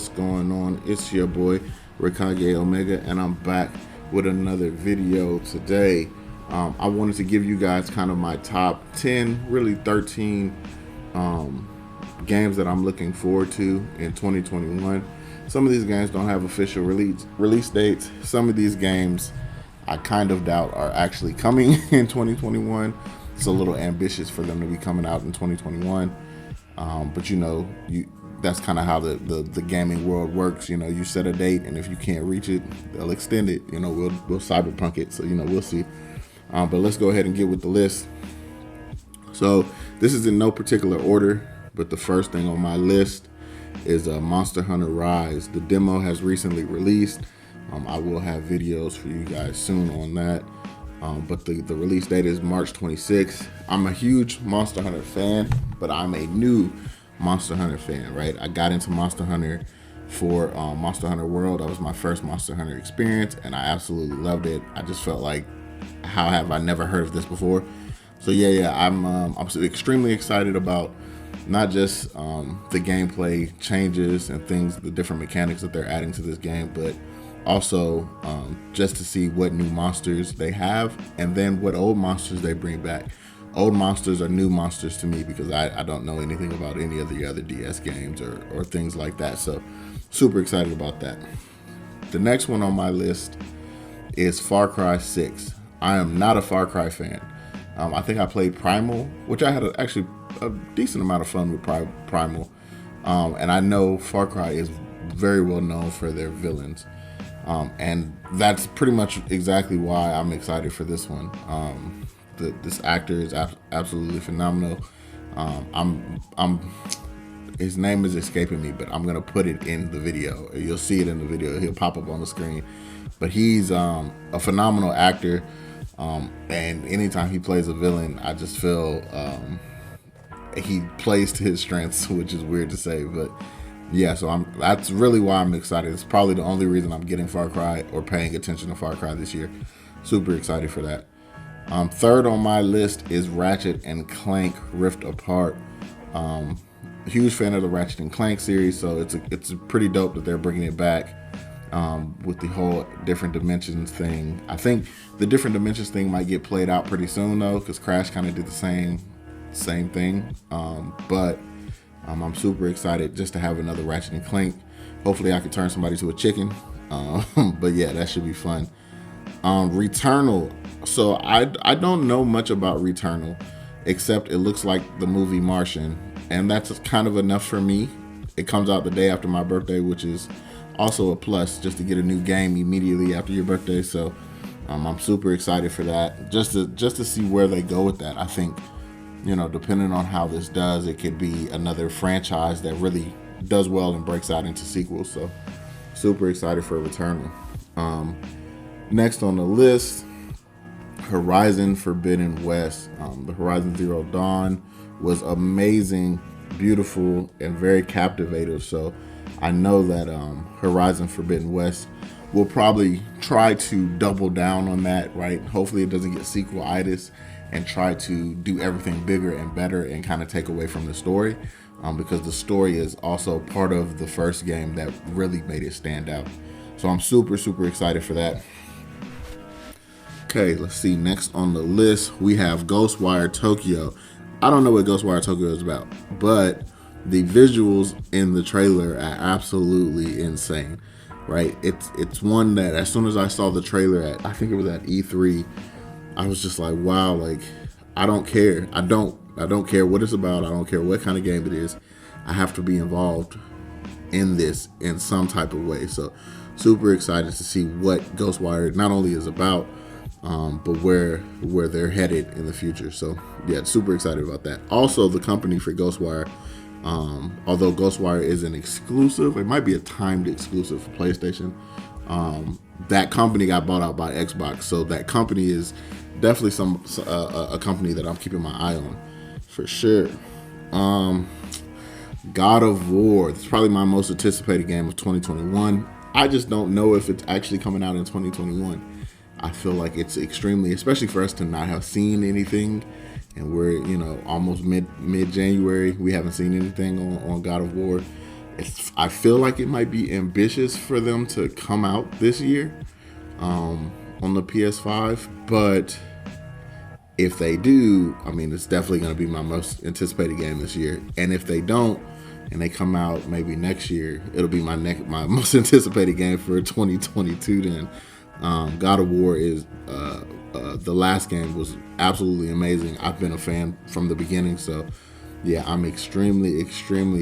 what's going on? It's your boy Rikage Omega, and I'm back with another video today. I wanted to give you guys kind of my top 10, really 13 games that I'm looking forward to in 2021. Some of these games don't have official release dates. Some of these games I kind of doubt are actually coming in 2021. It's a little ambitious for them to be coming out in 2021. But that's kind of how the gaming world works. You set a date, and if you can't reach it, they'll extend it. We'll cyberpunk it. So we'll see. But let's go ahead and get with the list. So this is in no particular order, but the first thing on my list is Monster Hunter Rise. The demo has recently released. I will have videos for you guys soon on that. But the release date is March 26th. I'm a huge Monster Hunter fan, but I'm a new Monster Hunter fan, right? I got into Monster Hunter for Monster Hunter World. That was my first Monster Hunter experience, and I absolutely loved it. I just felt like, how have I never heard of this before? So I'm extremely excited about not just the gameplay changes and things, the different mechanics that they're adding to this game, but also just to see what new monsters they have, and then what old monsters they bring back. Old monsters are new monsters to me because I don't know anything about any of the other DS games or things like that. So super excited about that. The next one on my list is Far Cry 6. I am not a Far Cry fan. I think I played Primal, which I had actually a decent amount of fun with Primal. And I know Far Cry is very well known for their villains. And that's pretty much exactly why I'm excited for this one. This actor is absolutely phenomenal. His name is escaping me, but I'm gonna put it in the video. You'll see it in the video. He'll pop up on the screen. But he's a phenomenal actor, and anytime he plays a villain, I just feel he plays to his strengths, which is weird to say, but yeah. So that's really why I'm excited. It's probably the only reason I'm getting Far Cry or paying attention to Far Cry this year. Super excited for that. Third on my list is Ratchet and Clank Rift Apart. Huge fan of the Ratchet and Clank series, so it's pretty dope that they're bringing it back with the whole different dimensions thing. I think the different dimensions thing might get played out pretty soon though, because Crash kind of did the same thing. But I'm super excited just to have another Ratchet and Clank. Hopefully I can turn somebody to a chicken. But yeah, that should be fun. Returnal. So I don't know much about Returnal, except it looks like the movie Martian, and that's kind of enough for me. It comes out the day after my birthday, which is also a plus, just to get a new game immediately after your birthday. So I'm super excited for that, just to see where they go with that. I think, depending on how this does, it could be another franchise that really does well and breaks out into sequels. So super excited for Returnal. Next on the list, Horizon Forbidden West. The Horizon Zero Dawn was amazing, beautiful, and very captivating. So I know that Horizon Forbidden West will probably try to double down on that, right? Hopefully it doesn't get sequelitis and try to do everything bigger and better and kind of take away from the story, because the story is also part of the first game that really made it stand out. So I'm super, super excited for that. Okay, let's see. Next on the list, we have Ghostwire Tokyo. I don't know what Ghostwire Tokyo is about, but the visuals in the trailer are absolutely insane, right? It's one that as soon as I saw the trailer I think it was at E3, I was just like, wow, like I don't care. I don't care what it's about. I don't care what kind of game it is. I have to be involved in this in some type of way. So super excited to see what Ghostwire not only is about, but where they're headed in the future. So yeah, super excited about that. Also, the company for Ghostwire, although Ghostwire is an exclusive, it might be a timed exclusive for PlayStation. That company got bought out by Xbox, so that company is definitely a company that I'm keeping my eye on for sure. God of War. It's probably my most anticipated game of 2021. I just don't know if it's actually coming out in 2021. I feel like it's extremely, especially for us to not have seen anything, and we're almost mid January. We haven't seen anything on God of War. I feel like it might be ambitious for them to come out this year on the PS5, but if they do, I mean, it's definitely going to be my most anticipated game this year. And if they don't, and they come out maybe next year, it'll be my most anticipated game for 2022. Then God of War is the last game was absolutely amazing. I've been a fan from the beginning, so yeah, I'm extremely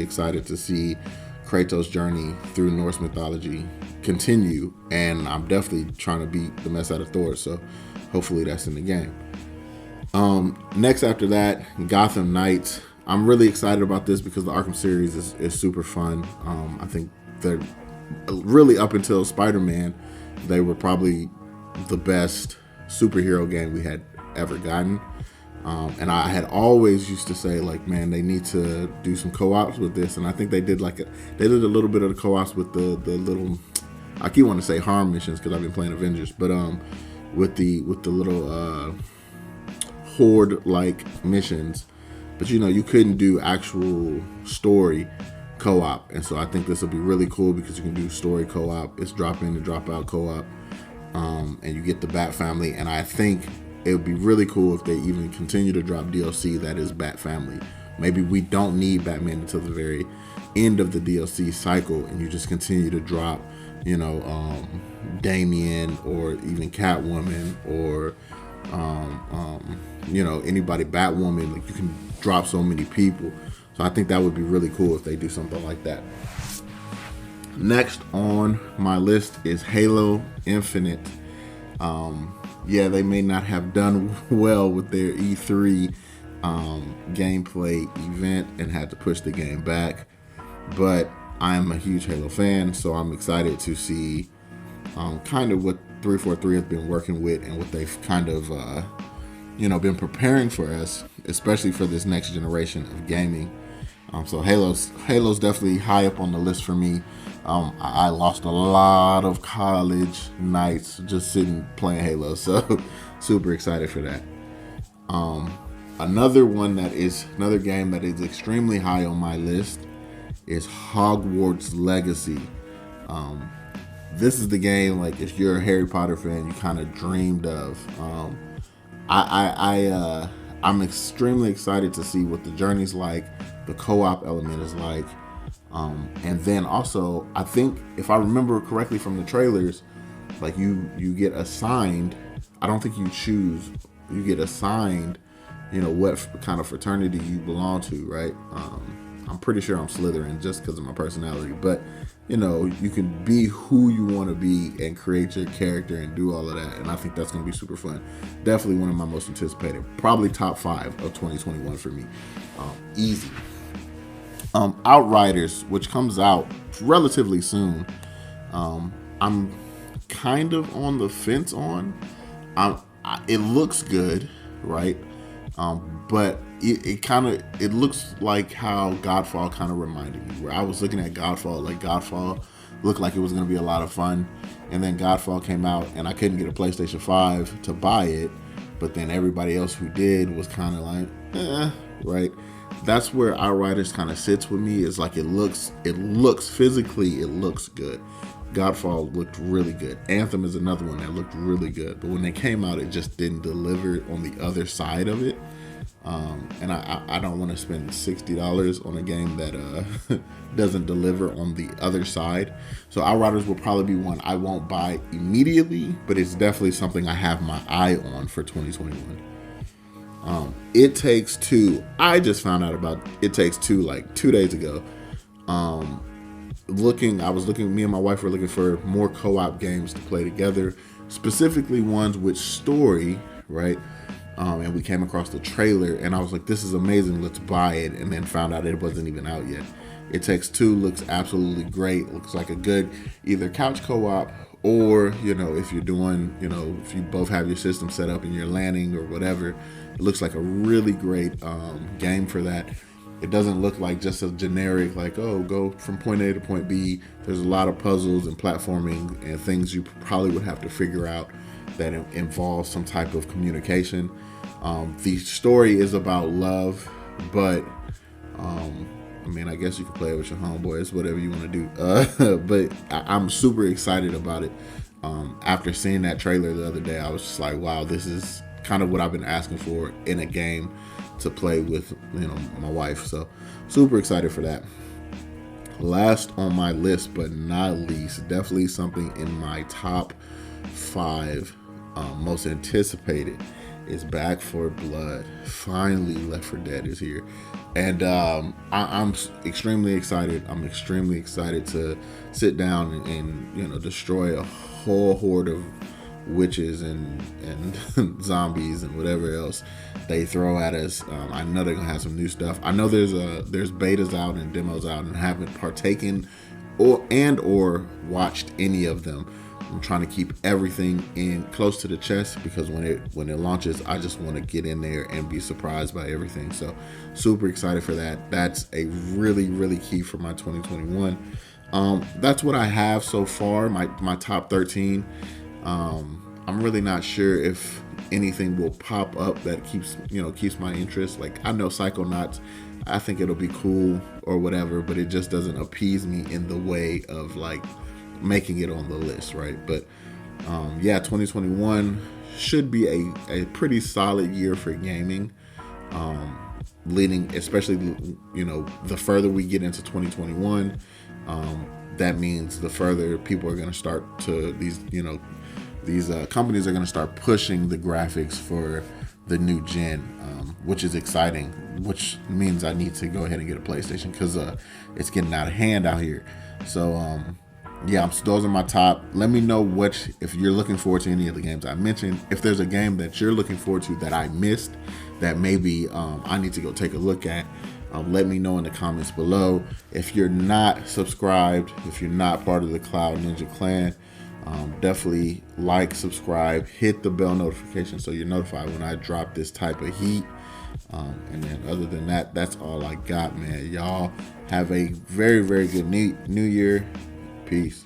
excited to see Kratos' journey through Norse mythology continue, and I'm definitely trying to beat the mess out of Thor, so hopefully that's in the game. Next after that, Gotham Knights. I'm really excited about this because the Arkham series is super fun. I think they're really, up until Spider-Man, they were probably the best superhero game we had ever gotten. And I had always used to say, like, man, they need to do some co-ops with this. And I think they did a little bit of the co-ops with the little, I keep wanting to say harm missions because I've been playing Avengers, but with the little horde like missions. But you couldn't do actual story co-op, and so I think this will be really cool because you can do story co-op. It's drop in and drop out co-op, and you get the Bat Family. And I think it would be really cool if they even continue to drop DLC that is Bat Family. Maybe we don't need Batman until the very end of the DLC cycle, and you just continue to drop, Damian or even Catwoman or anybody, Batwoman. Like, you can drop so many people. So I think that would be really cool if they do something like that. Next on my list is Halo Infinite. Yeah, they may not have done well with their E3 gameplay event and had to push the game back, but I'm a huge Halo fan, so I'm excited to see kind of what 343 has been working with and what they've kind of been preparing for us, especially for this next generation of gaming. So Halo's definitely high up on the list for me. I lost a lot of college nights just sitting playing Halo, so super excited for that. Another game that is extremely high on my list is Hogwarts Legacy. This is the game, like, if you're a Harry Potter fan, you kind of dreamed of. I'm extremely excited to see what the journey's like, the co-op element is like, and then also, I think if I remember correctly from the trailers, like, you get assigned. I don't think you choose. You get assigned, what kind of fraternity you belong to, right? I'm pretty sure I'm Slytherin just because of my personality, but you can be who you want to be and create your character and do all of that, and I think that's going to be super fun. Definitely one of my most anticipated, probably top 5 of 2021 for me. Easy. Outriders, which comes out relatively soon. I'm kind of on the fence on. It looks good, right? But it looks like how Godfall kind of reminded me, where I was looking at Godfall, like Godfall looked like it was going to be a lot of fun, and then Godfall came out and I couldn't get a PlayStation 5 to buy it, but then everybody else who did was kind of like, right? That's where Outriders kind of sits with me. Is like, it looks physically, it looks good. Godfall looked really good. Anthem is another one that looked really good, but when they came out, it just didn't deliver on the other side of it. And I don't want to spend $60 on a game that doesn't deliver on the other side. So Outriders will probably be one I won't buy immediately, but it's definitely something I have my eye on for 2021. It Takes Two. I just found out about It Takes Two like 2 days ago. Me and my wife were looking for more co-op games to play together, specifically ones with story, right? And we came across the trailer and I was like, this is amazing, let's buy it, and then found out it wasn't even out yet. It Takes Two looks absolutely great. Looks like a good either couch co-op or, if you're doing, if you both have your system set up and you're landing or whatever, it looks like a really great game for that. It doesn't look like just a generic, like, oh, go from point A to point B. There's a lot of puzzles and platforming and things you probably would have to figure out that involves some type of communication. The story is about love, but I mean, I guess you can play it with your homeboys, whatever you want to do. But I'm super excited about it. After seeing that trailer the other day, I was just like, wow, this is kind of what I've been asking for in a game to play with, my wife. So super excited for that. Last on my list, but not least, definitely something in my top 5 most anticipated is Back 4 Blood. Finally, Left 4 Dead is here, and I'm extremely excited. I'm extremely excited to sit down and destroy a whole horde of witches and zombies and whatever else they throw at us. I know they're gonna have some new stuff. I know there's betas out and demos out, and haven't partaken or watched any of them. I'm trying to keep everything in close to the chest, because when it launches, I just want to get in there and be surprised by everything. So super excited for that. That's a really, really key for my 2021. That's what I have so far, my top 13. I'm really not sure if anything will pop up that keeps my interest. Like, I know Psychonauts, I think it'll be cool or whatever, but it just doesn't appease me in the way of like making it on the list, right? But 2021 should be a pretty solid year for gaming. Leading, especially the further we get into 2021, that means the further people are going to start to these companies are going to start pushing the graphics for the new gen, which is exciting, which means I need to go ahead and get a PlayStation, because it's getting out of hand out here. So those are my top. Let me know if you're looking forward to any of the games I mentioned. If there's a game that you're looking forward to that I missed, that maybe I need to go take a look at, let me know in the comments below. If you're not subscribed, if you're not part of the Cloud Ninja Clan, definitely like, subscribe, hit the bell notification so you're notified when I drop this type of heat. And then other than that, that's all I got, man. Y'all have a very, very good new year. Peace.